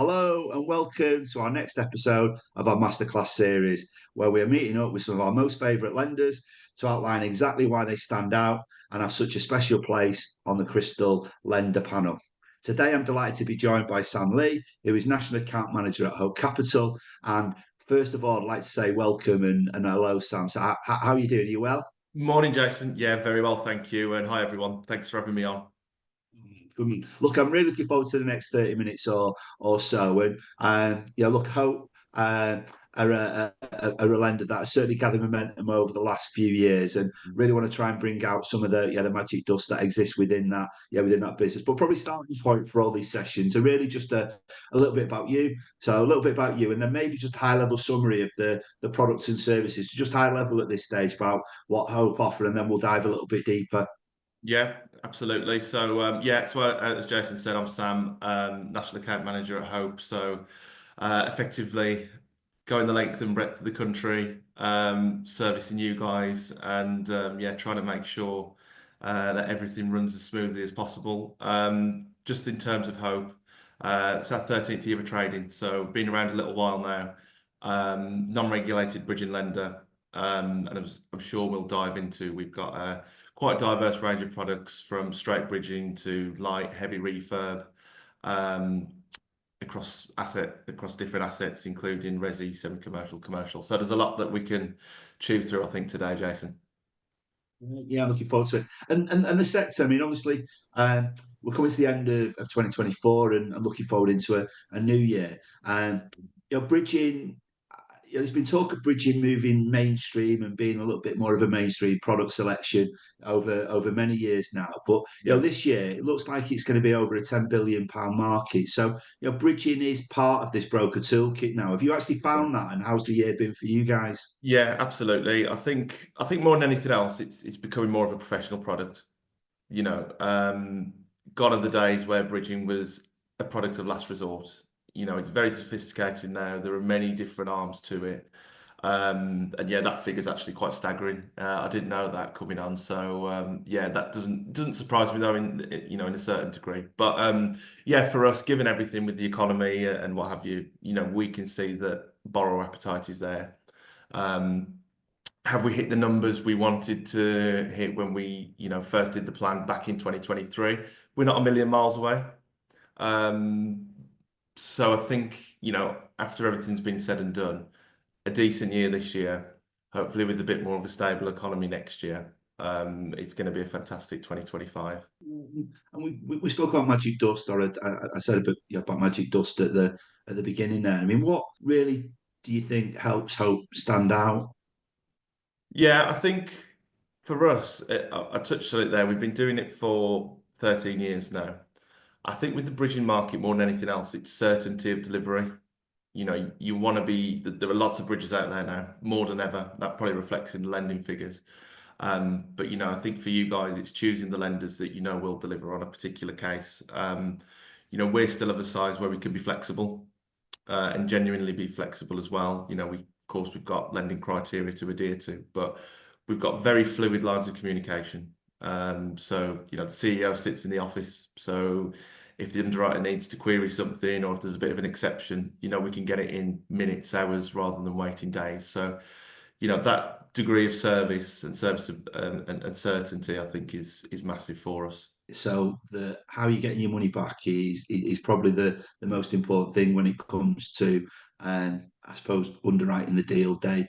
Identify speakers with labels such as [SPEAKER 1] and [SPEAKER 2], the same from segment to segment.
[SPEAKER 1] Hello and welcome to our next episode of our Masterclass series, where we are meeting up with some of our most favourite lenders to outline exactly why they stand out and have such a special place on the Crystal Lender panel. Today, I'm delighted to be joined by Sam Lee, who is National Account Manager at Hope Capital. And first of all, I'd like to say welcome and hello, Sam. So, how are you doing? Are you well?
[SPEAKER 2] Morning, Jason. Yeah, very well, thank you. And hi, everyone. Thanks for having me on.
[SPEAKER 1] Look, I'm really looking forward to the next 30 minutes or so. And look, Hope are a lender that has certainly gathered momentum over the last few years, and really want to try and bring out some of the magic dust that exists within that business. But probably starting point for all these sessions are really just a little bit about you. So a little bit about you, and then maybe just a high level summary of the products and services. So just high level at this stage about what Hope offer, and then we'll dive a little bit deeper.
[SPEAKER 2] Yeah, absolutely. As Jason said, I'm Sam, National Account Manager at Hope. Effectively going the length and breadth of the country, servicing you guys, and trying to make sure that everything runs as smoothly as possible. Just in terms of Hope, it's our 13th year of trading, so been around a little while now. Non-regulated bridging lender, and I'm sure we'll dive into. We've got quite a diverse range of products from straight bridging to light, heavy refurb, across different assets, including resi, semi-commercial, commercial. So there's a lot that we can chew through, I think, today, Jason.
[SPEAKER 1] Yeah, I'm looking forward to it. And the sector, I mean, obviously, we're coming to the end of 2024 and looking forward into a new year. Bridging, there's been talk of bridging moving mainstream and being a little bit more of a mainstream product selection over many years now. But
[SPEAKER 2] Yeah.
[SPEAKER 1] this year it looks like it's going to be over a £10 billion market. So bridging is part of this broker toolkit now. Have you actually
[SPEAKER 2] Yeah.
[SPEAKER 1] found that, and how's the year been for you guys?
[SPEAKER 2] Yeah, absolutely. I think more than anything else, it's becoming more of a professional product. You know, gone are the days where bridging was a product of last resort. It's very sophisticated now. There are many different arms to it. And yeah, that figure's actually quite staggering. I didn't know that coming on. So that doesn't surprise me though in a certain degree. But yeah, for us, given everything with the economy and what have you, we can see that borrower appetite is there. Um, have we hit the numbers we wanted to hit when we, first did the plan back in 2023? We're not a million miles away. Um, so I think, after everything's been said and done, a decent year this year, hopefully with a bit more of a stable economy next year. It's going to be a fantastic 2025.
[SPEAKER 1] And we spoke about magic dust, or I said a bit about magic dust at the beginning there. I mean, what really do you think helps Hope stand out?
[SPEAKER 2] Yeah, I think for us, I touched on it there. We've been doing it for 13 years now. I think with the bridging market, more than anything else, it's certainty of delivery. You want to be, there are lots of bridges out there now, more than ever. That probably reflects in the lending figures. But I think for you guys, it's choosing the lenders that will deliver on a particular case. We're still of a size where we can be flexible and genuinely be flexible as well. Of course, we've got lending criteria to adhere to, but we've got very fluid lines of communication. The CEO sits in the office, so if the underwriter needs to query something or if there's a bit of an exception, we can get it in minutes, hours rather than waiting days. So, that degree of service and and certainty, I think, is massive for us.
[SPEAKER 1] So the how you getting your money back is probably the most important thing when it comes to, I suppose, underwriting the deal day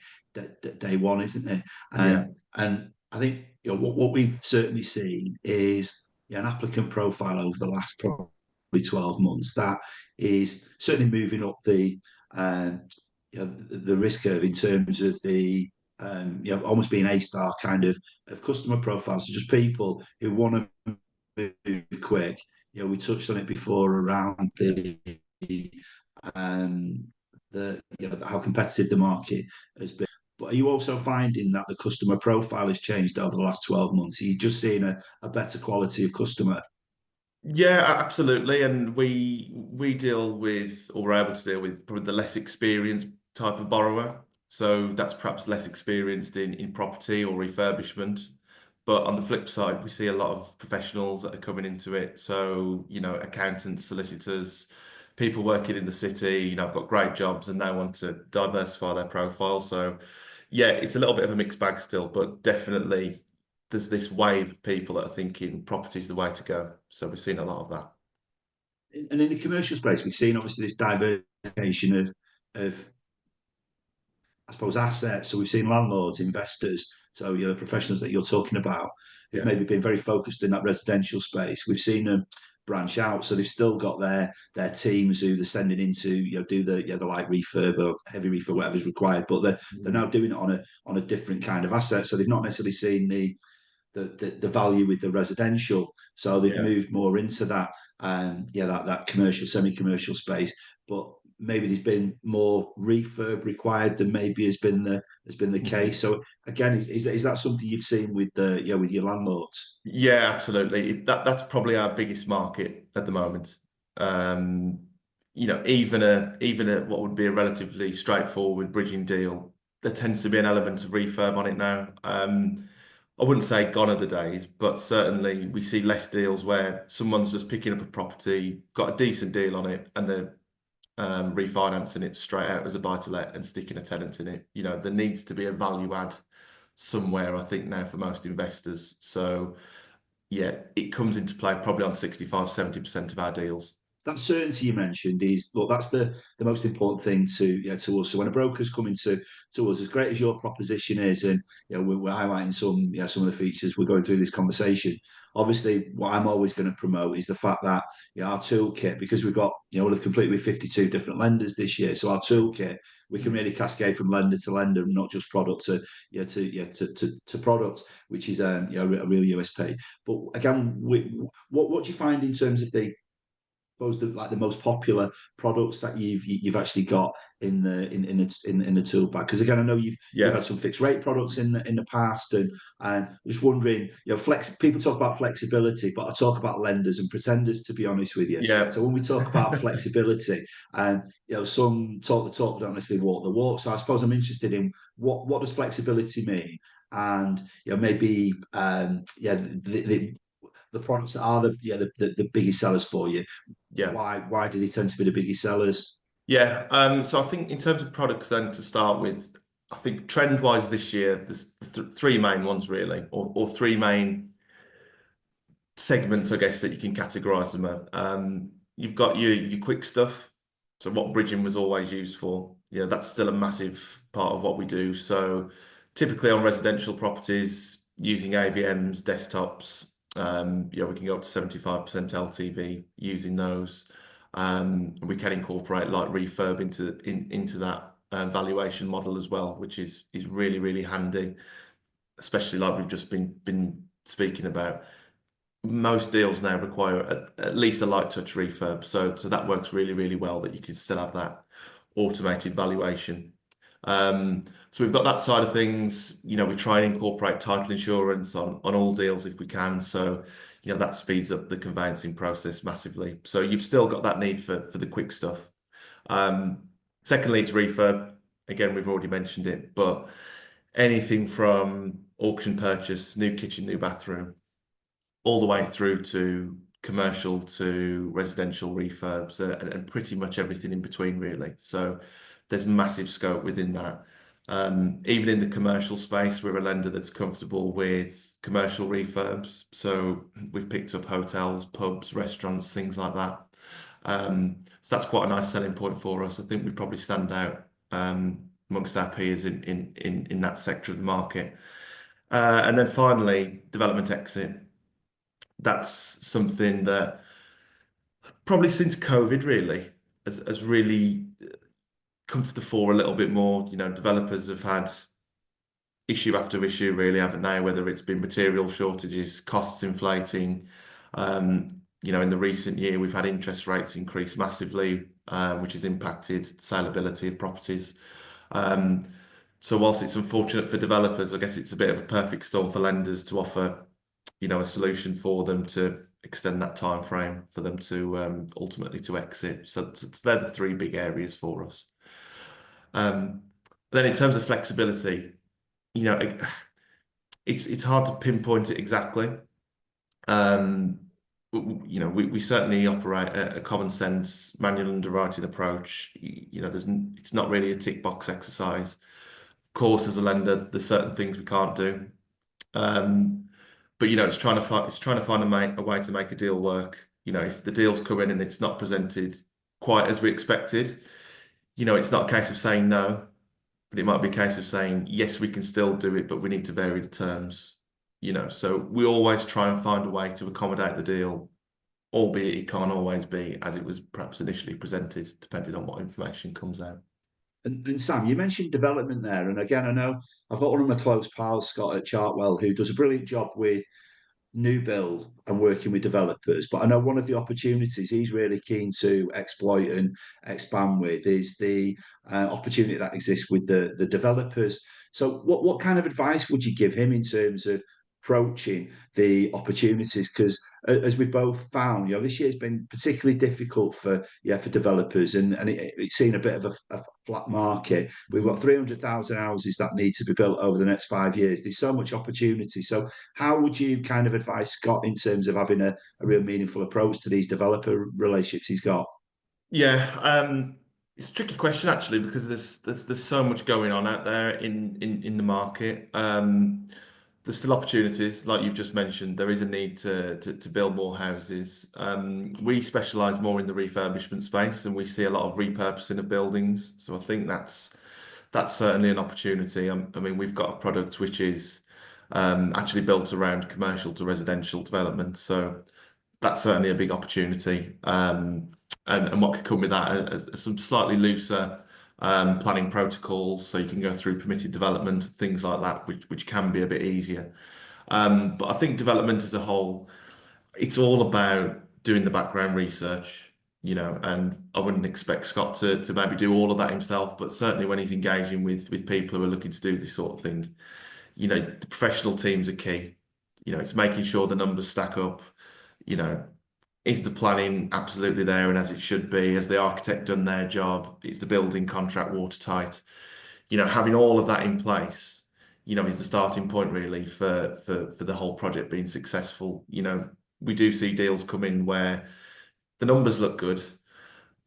[SPEAKER 1] one, isn't it?
[SPEAKER 2] Yeah.
[SPEAKER 1] And I think what we've certainly seen is an applicant profile over the last probably 12 months that is certainly moving up the risk curve in terms of the almost being a star kind of customer profiles. So just people who want to move quick. We touched on it before around um, how competitive the market has been. But are you also finding that the customer profile has changed over the last 12 months? Are you just seeing a better quality of customer?
[SPEAKER 2] Yeah, absolutely. And we deal with, or we're able to deal with, probably the less experienced type of borrower. So that's perhaps less experienced in property or refurbishment. But on the flip side, we see a lot of professionals that are coming into it. So, accountants, solicitors, people working in the city, have got great jobs and they want to diversify their profile. So yeah, it's a little bit of a mixed bag still, but definitely there's this wave of people that are thinking property is the way to go. So we're seeing a lot of that.
[SPEAKER 1] And in the commercial space, we've seen obviously this diversification of I suppose, assets. So we've seen landlords, investors, so the professionals that you're talking about, who've
[SPEAKER 2] Yeah.
[SPEAKER 1] maybe been very focused in that residential space. We've seen them branch out, so they've still got their teams who they're sending into, do the light refurb or heavy refurb, whatever's required. But they're now doing it on a different kind of asset. So they've not necessarily seen the value with the residential. So they've
[SPEAKER 2] Yeah.
[SPEAKER 1] moved more into that, that commercial, semi-commercial space. But maybe there's been more refurb required than maybe has been the case. So again, is that something you've seen with with your landlords?
[SPEAKER 2] Yeah, absolutely. That's probably our biggest market at the moment. Um, even a what would be a relatively straightforward bridging deal, there tends to be an element of refurb on it now. I wouldn't say gone are the days, but certainly we see less deals where someone's just picking up a property, got a decent deal on it, and they're refinancing it straight out as a buy-to-let and sticking a tenant in it. There needs to be a value add somewhere, I think, now for most investors. So yeah, it comes into play probably on 65-70% of our deals.
[SPEAKER 1] That certainty you mentioned is, look, that's the most important thing to us. So when a broker's coming to us, as great as your proposition is, and we're highlighting some of the features we're going through this conversation. Obviously, what I'm always going to promote is the fact that our toolkit, because we've got we'll have completed with 52 different lenders this year. So our toolkit, we can really cascade from lender to lender, and not just product to product, which is a real USP. But again, what do you find in terms of suppose the most popular products that you've actually got in the tool bag? Because again, I know you've
[SPEAKER 2] Yeah.
[SPEAKER 1] had some fixed rate products in the past, and just wondering, flex. People talk about flexibility, but I talk about lenders and pretenders, to be honest with you.
[SPEAKER 2] Yeah.
[SPEAKER 1] So when we talk about flexibility, and some talk the talk, but don't necessarily walk the walk. So I suppose I'm interested in what does flexibility mean, and maybe the products that are the biggest sellers for you.
[SPEAKER 2] Yeah.
[SPEAKER 1] Why do they tend to be the biggest sellers?
[SPEAKER 2] Yeah. So I think in terms of products then to start with, I think trend wise this year, there's three main ones really, or three main segments, I guess, that you can categorize them as. You've got your quick stuff. So what bridging was always used for. Yeah, that's still a massive part of what we do. So typically on residential properties, using AVMs, desktops, we can go up to 75% LTV using those. We can incorporate like refurb into that valuation model as well, which is really, really handy, especially like we've just been speaking about. Most deals now require at least a light touch refurb, so that works really, really well, that you can still have that automated valuation. So we've got that side of things. We try and incorporate title insurance on all deals if we can. So that speeds up the conveyancing process massively. So you've still got that need for the quick stuff. Secondly, it's refurb. Again, we've already mentioned it, but anything from auction purchase, new kitchen, new bathroom, all the way through to commercial to residential refurbs, and pretty much everything in between, really. So there's massive scope within that. Even in the commercial space, we're a lender that's comfortable with commercial refurbs. So we've picked up hotels, pubs, restaurants, things like that. So that's quite a nice selling point for us. I think we probably stand out amongst our peers in that sector of the market. And then finally, development exit. That's something that probably since COVID really has really come to the fore a little bit more. Developers have had issue after issue really, haven't they? Whether it's been material shortages, costs inflating. In the recent year, we've had interest rates increase massively, which has impacted saleability of properties. So whilst it's unfortunate for developers, I guess it's a bit of a perfect storm for lenders to offer a solution for them to extend that time frame for them to ultimately to exit. So they're the three big areas for us. Then in terms of flexibility, it's hard to pinpoint it exactly. we certainly operate a common sense manual underwriting approach. It's not really a tick box exercise. Of course, as a lender, there's certain things we can't do. Um, but it's trying to find a way to make a deal work. If the deal's come in and it's not presented quite as we expected, it's not a case of saying no, but it might be a case of saying, yes, we can still do it, but we need to vary the terms. So we always try and find a way to accommodate the deal, albeit it can't always be as it was perhaps initially presented, depending on what information comes out.
[SPEAKER 1] And Sam, you mentioned development there, and again, I know I've got one of my close pals, Scott at Chartwell, who does a brilliant job with new build and working with developers. But I know one of the opportunities he's really keen to exploit and expand with is the opportunity that exists with the developers. So, what kind of advice would you give him in terms of approaching the opportunities? Because as we both found, this year's been particularly difficult for developers, and it's seen a bit of a flat market. We've got 300,000 houses that need to be built over the next 5 years. There's so much opportunity. So how would you kind of advise Scott in terms of having a real meaningful approach to these developer relationships he's got?
[SPEAKER 2] Yeah, it's a tricky question actually because there's so much going on out there in the market. There's still opportunities, like you've just mentioned. There is a need to build more houses. We specialise more in the refurbishment space, and we see a lot of repurposing of buildings. So I think that's certainly an opportunity. I mean, we've got a product which is actually built around commercial to residential development. So that's certainly a big opportunity. And what could come with that are some slightly looser planning protocols, so you can go through permitted development, things like that, which can be a bit easier. But I think development as a whole, it's all about doing the background research, and I wouldn't expect Scott to maybe do all of that himself, but certainly when he's engaging with people who are looking to do this sort of thing, the professional teams are key. It's making sure the numbers stack up. You know, is the planning absolutely there and as it should be? Has the architect done their job? Is the building contract watertight? Having all of that in place, is the starting point really for the whole project being successful. We do see deals come in where the numbers look good,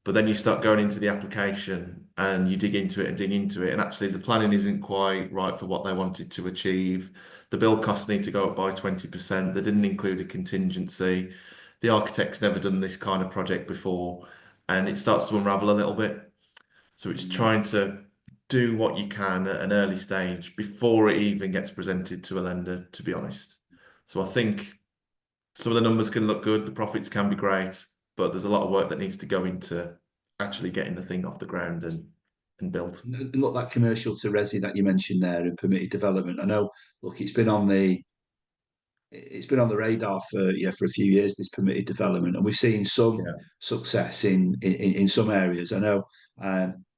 [SPEAKER 2] but then you start going into the application and you dig into it and dig into it, and actually the planning isn't quite right for what they wanted to achieve. The build costs need to go up by 20%. They didn't include a contingency. The architect's never done this kind of project before, and it starts to unravel a little bit. So it's trying to do what you can at an early stage before it even gets presented to a lender, to be honest. So I think some of the numbers can look good, the profits can be great, but there's a lot of work that needs to go into actually getting the thing off the ground and built.
[SPEAKER 1] Look, that commercial to resi that you mentioned there and permitted development. I know, look, it's been on the radar for a few years, this permitted development, and we've seen some
[SPEAKER 2] Yeah.
[SPEAKER 1] success in some areas. I know,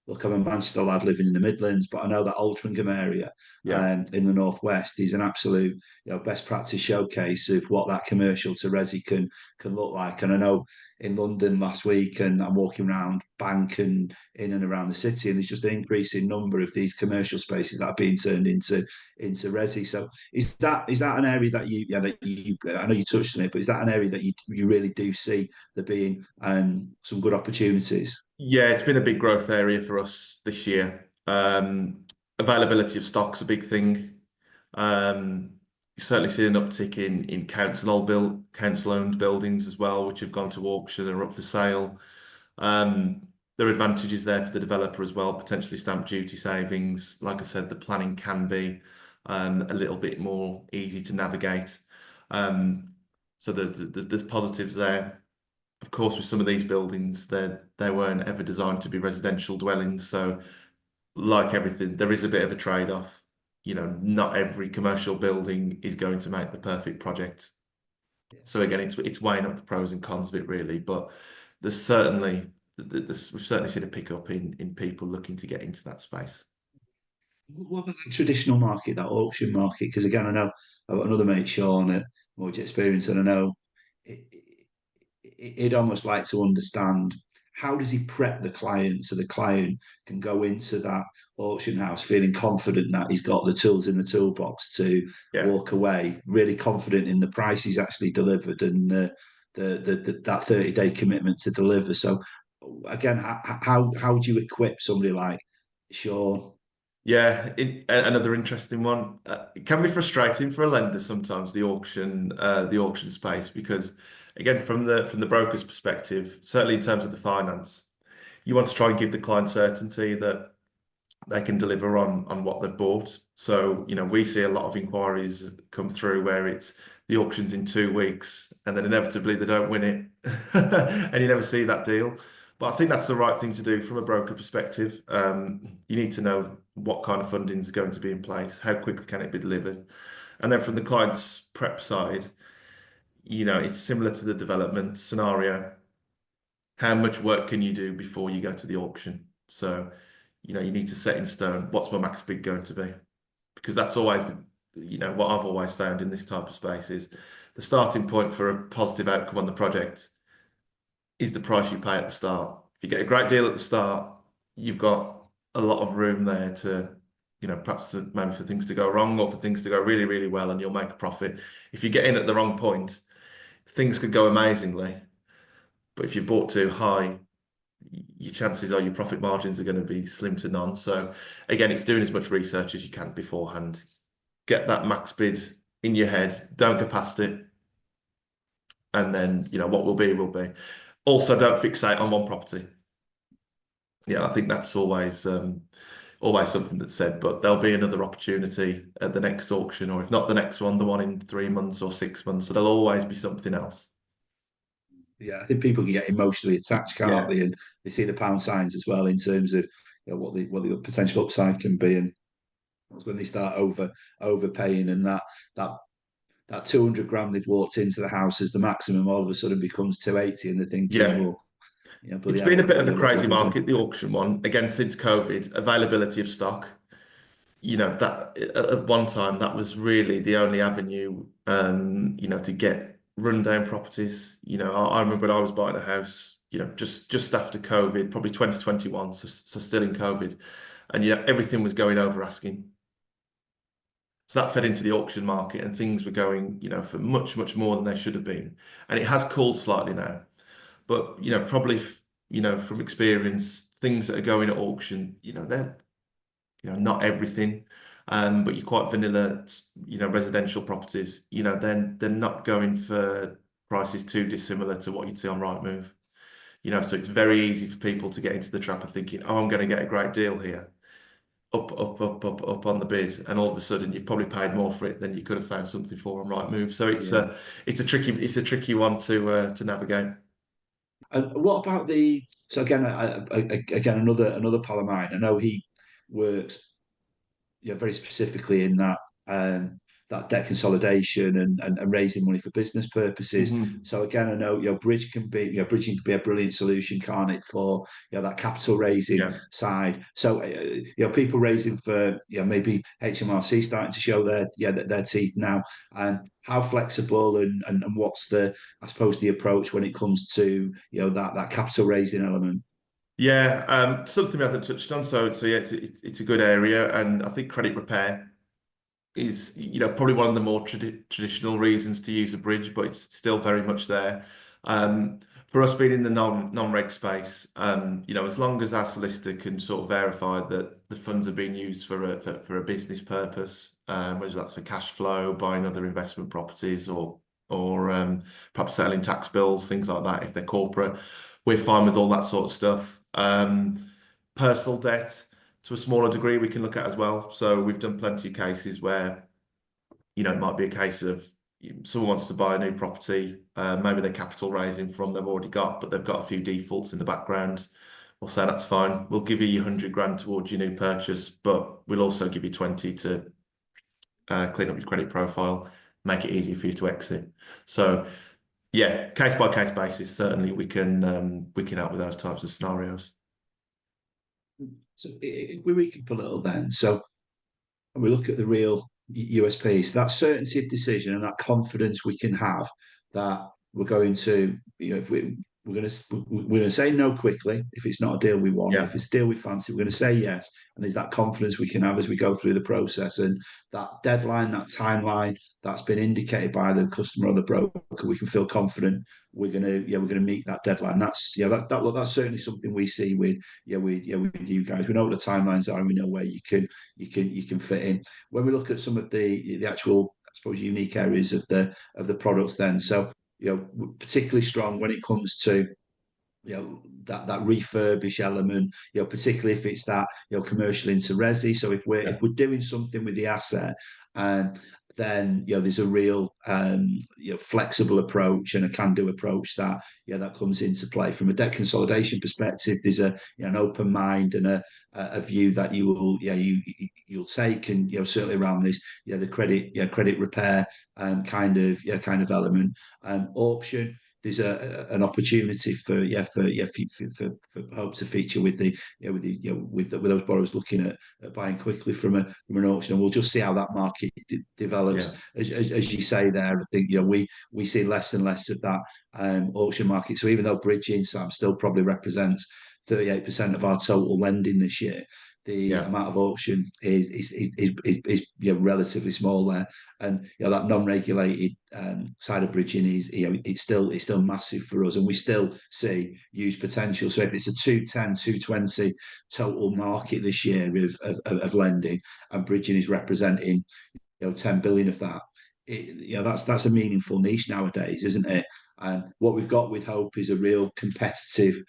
[SPEAKER 1] look, I'm a Manchester lad living in the Midlands, but I know that Altrincham area
[SPEAKER 2] Yeah.
[SPEAKER 1] in the northwest is an absolute best practice showcase of what that commercial to resi can look like. And I know in London last week, and I'm walking around Bank and in and around the city, and there's just an increasing number of these commercial spaces that are being turned into resi. So is that an area that you I know you touched on it, but is that an area that you really do see there being some good opportunities?
[SPEAKER 2] Yeah, it's been a big growth area for us this year. Availability of stock's a big thing. You certainly see an uptick in council-owned buildings as well, which have gone to auction and are up for sale. There are advantages there for the developer as well, potentially stamp duty savings. Like I said, the planning can be a little bit more easy to navigate. So there's positives there. Of course, with some of these buildings, they weren't ever designed to be residential dwellings. So, like everything, there is a bit of a trade-off. Not every commercial building is going to make the perfect project. So again, it's weighing up the pros and cons of it really. But there's certainly we've certainly seen a pickup in people looking to get into that space.
[SPEAKER 1] What about the traditional market, that auction market? Because again, I know I've got another mate, Sean, at Mortgage Experience, and I know it, he'd almost like to understand how does he prep the client so the client can go into that auction house feeling confident that he's got the tools in the toolbox to
[SPEAKER 2] Yeah.
[SPEAKER 1] walk away, really confident in the price he's actually delivered and the that 30-day commitment to deliver. So again, how do you equip somebody like Sean?
[SPEAKER 2] Yeah, another interesting one. It can be frustrating for a lender sometimes, the auction space, because again, from the broker's perspective, certainly in terms of the finance, you want to try and give the client certainty that they can deliver on what they've bought. So, we see a lot of inquiries come through where it's the auction's in 2 weeks and then inevitably they don't win it and you never see that deal. But I think that's the right thing to do from a broker perspective. You need to know what kind of funding is going to be in place, how quickly can it be delivered. And then from the client's prep side, it's similar to the development scenario. How much work can you do before you go to the auction? So, you need to set in stone what's my max bid going to be, because that's always, what I've always found in this type of space is the starting point for a positive outcome on the project is the price you pay at the start. If you get a great deal at the start, you've got a lot of room there to, perhaps maybe for things to go wrong or for things to go really, really well, and you'll make a profit. If you get in at the wrong point, things could go amazingly, but if you bought too high, your chances are your profit margins are going to be slim to none. So again, it's doing as much research as you can beforehand. Get that max bid in your head, don't go past it. And then, what will be, will be. Also, don't fixate on one property. Yeah, I think that's always something that's said, but there'll be another opportunity at the next auction, or if not the next one, the one in 3 months or 6 months. So there'll always be something else.
[SPEAKER 1] Yeah, I think people can get emotionally attached, can't
[SPEAKER 2] Yeah.
[SPEAKER 1] they? And they see the pound signs as well in terms of what the potential upside can be, and that's when they start overpaying, and that that 200 grand they've walked into the house as the maximum all of a sudden becomes 280, and they're thinking,
[SPEAKER 2] Yeah.
[SPEAKER 1] well, but
[SPEAKER 2] It's
[SPEAKER 1] yeah,
[SPEAKER 2] been a bit of a
[SPEAKER 1] what
[SPEAKER 2] crazy
[SPEAKER 1] have we done?
[SPEAKER 2] market, the auction one. Again, since COVID, availability of stock, that at one time that was really the only avenue, to get rundown properties. I remember when I was buying a house, just after COVID, probably 2021, so still in COVID, and everything was going over asking. So that fed into the auction market, and things were going, for much, much more than they should have been. And it has cooled slightly now, but probably, from experience, things that are going at auction, they're not everything, but you're quite vanilla, residential properties, then they're not going for prices too dissimilar to what you'd see on Rightmove. So it's very easy for people to get into the trap of thinking, oh, I'm going to get a great deal here, up on the bid, and all of a sudden you've probably paid more for it than you could have found something for on Rightmove. So it's a tricky one to navigate.
[SPEAKER 1] And what about the? So again, again, another pal of mine. I know he works, very specifically in that debt consolidation and raising money for business purposes.
[SPEAKER 2] Mhm.
[SPEAKER 1] So again, I know bridging can be a brilliant solution, can't it, for that capital raising
[SPEAKER 2] Yeah.
[SPEAKER 1] side. So people raising for maybe HMRC starting to show their teeth now, and how flexible and what's the, I suppose, the approach when it comes to that capital raising element.
[SPEAKER 2] Yeah, something we haven't touched on. So yeah, it's a good area, and I think credit repair is probably one of the more traditional reasons to use a bridge, but it's still very much there. For us being in the non-reg space, as long as our solicitor can sort of verify that the funds are being used for a business purpose, whether that's for cash flow, buying other investment properties, or perhaps settling tax bills, things like that, if they're corporate, we're fine with all that sort of stuff. Personal debt, to a smaller degree, we can look at as well. So we've done plenty of cases where, it might be a case of someone wants to buy a new property, maybe they're capital raising from they've already got, but they've got a few defaults in the background. We'll say that's fine. We'll give you your 100 grand towards your new purchase, but we'll also give you 20 to clean up your credit profile, make it easier for you to exit. So yeah, case by case basis, certainly we can help with those types of scenarios.
[SPEAKER 1] So if we recap a little then, so we look at the real USPs, that certainty of decision and that confidence we can have that we're going to, if we're gonna say no quickly if it's not a deal we want.
[SPEAKER 2] Yeah.
[SPEAKER 1] If it's a deal we fancy, we're gonna say yes. And there's that confidence we can have as we go through the process. And that deadline, that timeline that's been indicated by the customer or the broker, we can feel confident we're gonna meet that deadline. That's certainly something we see with you guys. We know what the timelines are and we know where you can fit in. When we look at some of the actual, I suppose, unique areas of the products then. So particularly strong when it comes to that refurbish element, particularly if it's that commercial into resi. So
[SPEAKER 2] Yeah.
[SPEAKER 1] if we're doing something with the asset, and then there's a real flexible approach and a can-do approach that comes into play from a debt consolidation perspective. There's an open mind and a view that you'll take, and certainly around this the credit repair kind of element. Auction, there's an opportunity for hope to feature with with those borrowers looking at buying quickly from an auction, and we'll just see how that market develops.
[SPEAKER 2] Yeah.
[SPEAKER 1] As you say there, I think we see less and less of that auction market. So even though bridging, Sam, still probably represents 38% of our total lending this year, the
[SPEAKER 2] Yeah.
[SPEAKER 1] amount of auction is relatively small there, and that non-regulated side of bridging is it's still massive for us, and we still see huge potential. So if it's a 210, 220 total market this year of lending, and bridging is representing 10 billion of that, that's a meaningful niche nowadays, isn't it? And what we've got with Hope is a real competitively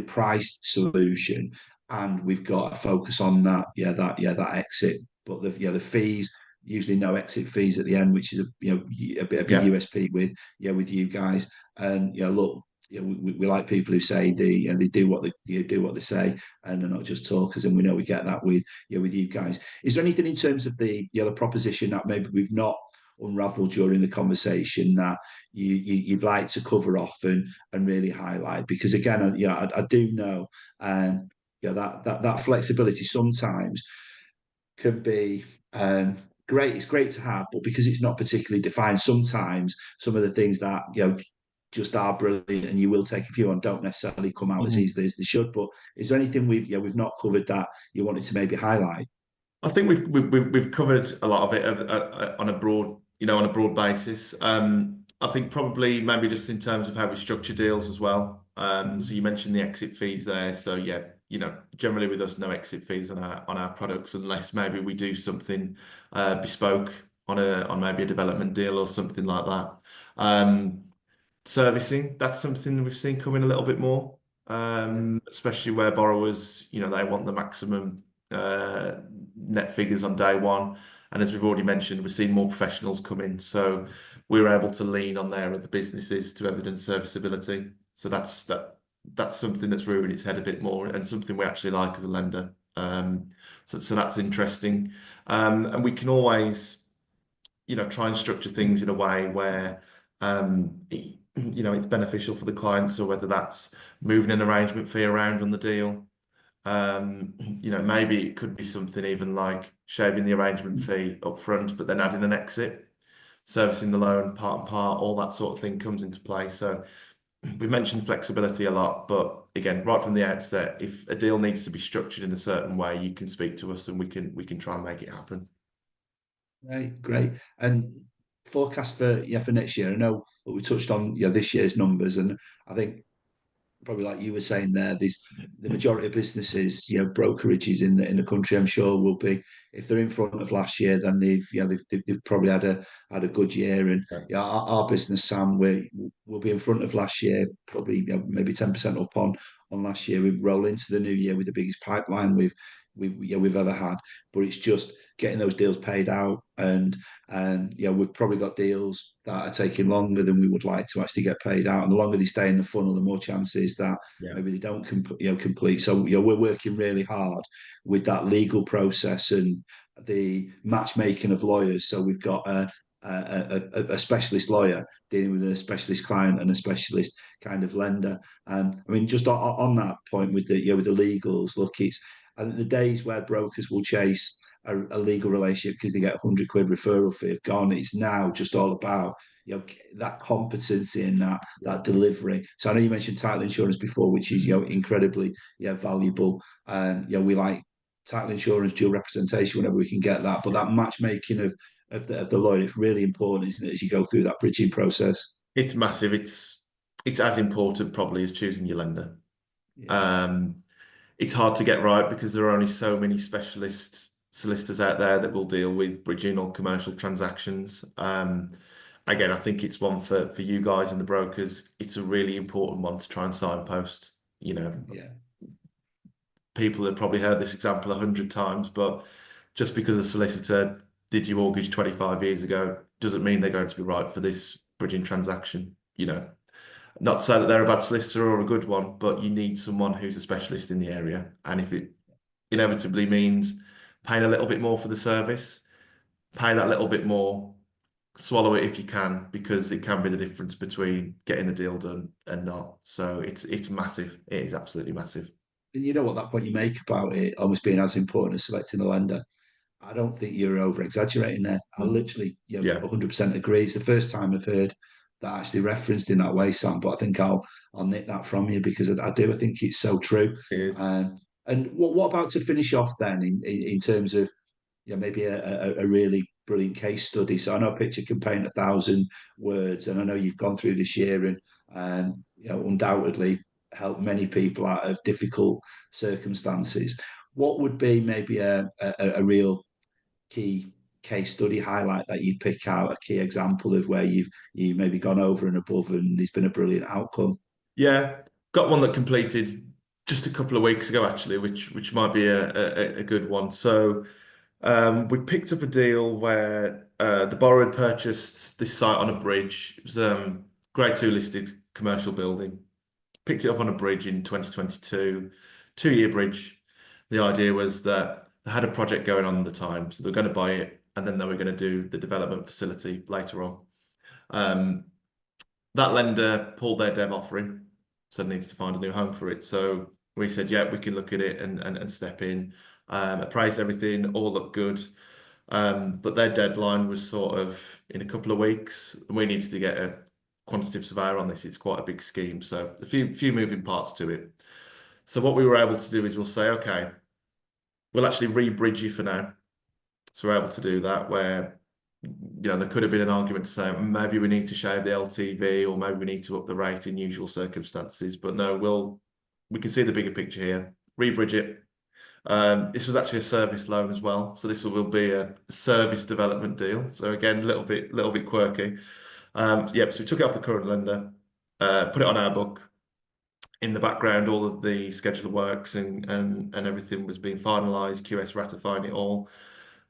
[SPEAKER 1] priced solution, and we've got a focus on that exit. But the fees, usually no exit fees at the end, which is a big
[SPEAKER 2] Yeah.
[SPEAKER 1] USP with you guys. And look, we like people who say they do what they say, and they're not just talkers. And we know we get that with you guys. Is there anything in terms of the proposition that maybe we've not unraveled during the conversation that you'd like to cover off and really highlight? Because again, I do know, that flexibility sometimes can be great. It's great to have, but because it's not particularly defined, sometimes some of the things that just are brilliant and you will take a few on don't necessarily come out as
[SPEAKER 2] Mhm.
[SPEAKER 1] easily as they should. But is there anything we've not covered that you wanted to maybe highlight?
[SPEAKER 2] I think we've covered a lot of it on a broad basis. I think probably maybe just in terms of how we structure deals as well. So you mentioned the exit fees there. So yeah, generally with us, no exit fees on our products unless maybe we do something bespoke on maybe a development deal or something like that. Servicing, that's something we've seen coming a little bit more, especially where borrowers, they want the maximum net figures on day one. And as we've already mentioned, we're seeing more professionals come in. So we're able to lean on their other businesses to evidence serviceability. So that's something that's rearing its head a bit more and something we actually like as a lender. So that's interesting. And we can always, try and structure things in a way where, it's beneficial for the client. So whether that's moving an arrangement fee around on the deal, maybe it could be something even like shaving the arrangement fee up front, but then adding an exit, servicing the loan part and part, all that sort of thing comes into play. So we've mentioned flexibility a lot, but again, right from the outset, if a deal needs to be structured in a certain way, you can speak to us and we can try and make it happen.
[SPEAKER 1] Right, great. And forecast for next year. I know we touched on this year's numbers, and I think probably like you were saying there, there's the majority of businesses, brokerages in the country, I'm sure will be, if they're in front of last year, then they've probably had a good year. And
[SPEAKER 2] Yeah.
[SPEAKER 1] our business, Sam, we'll be in front of last year, probably maybe 10% up on last year. We roll into the new year with the biggest pipeline we've ever had, but it's just getting those deals paid out, and we've probably got deals that are taking longer than we would like to actually get paid out, and the longer they stay in the funnel, the more chances that
[SPEAKER 2] Yeah.
[SPEAKER 1] maybe they don't complete. So we're working really hard with that legal process and the matchmaking of lawyers. So we've got a specialist lawyer dealing with a specialist client and a specialist kind of lender. I mean, just on that point with the legals, look, it's, I think the days where brokers will chase a legal relationship because they get 100 quid referral fee have gone. It's now just all about that competency and that delivery. So I know you mentioned title insurance before, which is incredibly valuable. We like title insurance, dual representation whenever we can get that. But that matchmaking of the lawyer, it's really important, isn't it, as you go through that bridging process?
[SPEAKER 2] It's massive. It's as important probably as choosing your lender.
[SPEAKER 1] Yeah,
[SPEAKER 2] Um, it's hard to get right because there are only so many specialist solicitors out there that will deal with bridging or commercial transactions. Again, I think it's one for you guys and the brokers. It's a really important one to try and signpost. You know,
[SPEAKER 1] yeah,
[SPEAKER 2] people have probably heard this example 100 times, but just because a solicitor did your mortgage 25 years ago doesn't mean they're going to be right for this bridging transaction. You know, not to say that they're a bad solicitor or a good one, but you need someone who's a specialist in the area. And if it inevitably means paying a little bit more for the service, pay that little bit more, swallow it if you can, because it can be the difference between getting the deal done and not. So it's massive. It is absolutely massive.
[SPEAKER 1] and you know what that point you make about it almost being as important as selecting a lender. I don't think you're over exaggerating there. I literally,
[SPEAKER 2] Yeah,
[SPEAKER 1] 100% agree. It's the first time I've heard that actually referenced in that way, Sam. But I think I'll nick that from you because I do. I think it's so true.
[SPEAKER 2] it is.
[SPEAKER 1] And what about to finish off then in terms of maybe a really brilliant case study? So I know a picture can paint 1,000 words, and I know you've gone through this year and undoubtedly helped many people out of difficult circumstances. What would be maybe a real key case study highlight that you'd pick out, a key example of where you maybe gone over and above and it's been a brilliant outcome?
[SPEAKER 2] Yeah, got one that completed just a couple of weeks ago, actually, which might be a good one. So we picked up a deal where the borrower had purchased this site on a bridge. It was grade two listed commercial building. Picked it up on a bridge in 2022, 2 year bridge. The idea was that they had a project going on at the time, so they were going to buy it and then they were going to do the development facility later on. Um, that lender pulled their dev offering, so they needed to find a new home for it. So we said, yeah, we can look at it and step in. Appraised everything, all looked good. But their deadline was sort of in a couple of weeks. And we needed to get a quantitative surveyor on this. It's quite a big scheme, so a few moving parts to it. So what we were able to do is we'll say, okay, we'll actually re-bridge you for now. So we're able to do that where, there could have been an argument to say maybe we need to shave the LTV or maybe we need to up the rate in usual circumstances. But no, we can see the bigger picture here. Re-bridge it. This was actually a service loan as well, so this will be a service development deal. So again, a little bit quirky. Yep. So we took it off the current lender, put it on our book. In the background, all of the schedule of works and everything was being finalised. QS ratifying it all.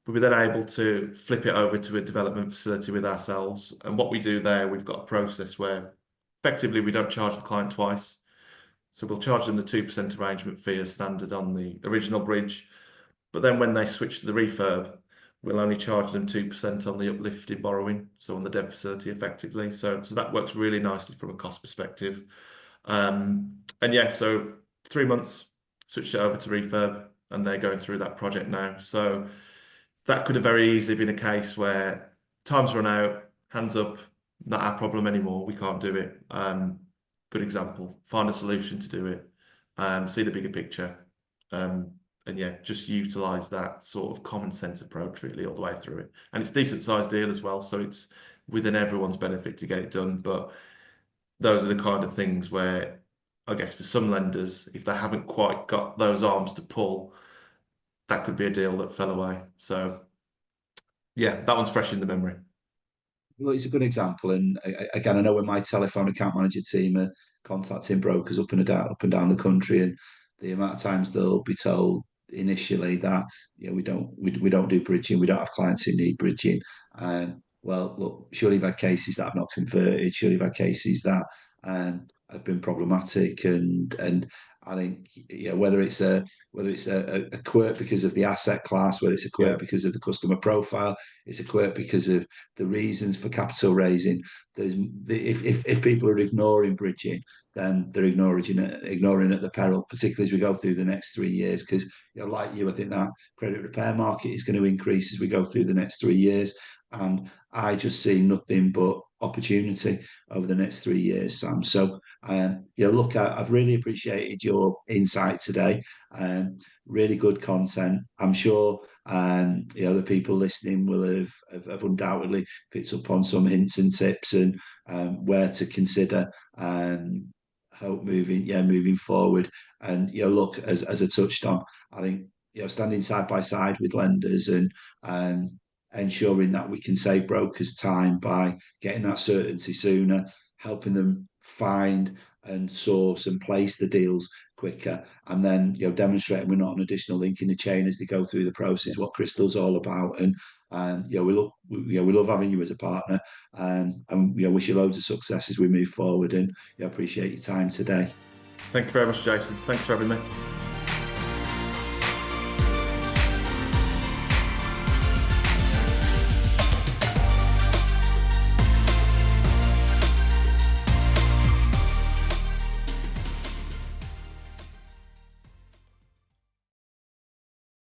[SPEAKER 2] We were then able to flip it over to a development facility with ourselves. And what we do there, we've got a process where effectively we don't charge the client twice. So we'll charge them the 2% arrangement fee as standard on the original bridge. But then when they switch to the refurb, we'll only charge them 2% on the uplifted borrowing, so on the debt facility effectively. So that works really nicely from a cost perspective. And yeah, so 3 months, switched it over to refurb, and they're going through that project now. So that could have very easily been a case where time's run out, hands up, not our problem anymore, we can't do it. Good example, find a solution to do it, see the bigger picture. And yeah, just utilize that sort of common sense approach really all the way through it. And it's a decent sized deal as well, so it's within everyone's benefit to get it done. But those are the kind of things where I guess for some lenders, if they haven't quite got those arms to pull, that could be a deal that fell away. So yeah, that one's fresh in the memory.
[SPEAKER 1] Well, it's a good example, and again, I know when my telephone account manager team are contacting brokers up and down the country, and the amount of times they'll be told initially that we don't do bridging, we don't have clients who need bridging. Well, look, surely you've had cases that have not converted, surely you've had cases that have been problematic, and I think whether it's a quirk because of the asset class, whether it's a
[SPEAKER 2] Yeah.
[SPEAKER 1] quirk because of the customer profile, it's a quirk because of the reasons for capital raising. If people are ignoring bridging, then they're ignoring at the peril, particularly as we go through the next 3 years. Because like you, I think that credit repair market is going to increase as we go through the next 3 years, and I just see nothing but opportunity over the next 3 years, Sam. So, look, I've really appreciated your insight today. Really good content. I'm sure the people listening will have undoubtedly picked up on some hints and tips and where to consider. Hope moving forward. And look, as I touched on, I think standing side by side with lenders and ensuring that we can save brokers time by getting that certainty sooner, helping them find and source and place the deals quicker, and then demonstrating we're not an additional link in the chain as they go through the process. What Crystal's all about, and we love having you as a partner, and wish you loads of success as we move forward. And appreciate your time today.
[SPEAKER 2] Thank you very much, Jason. Thanks for having me.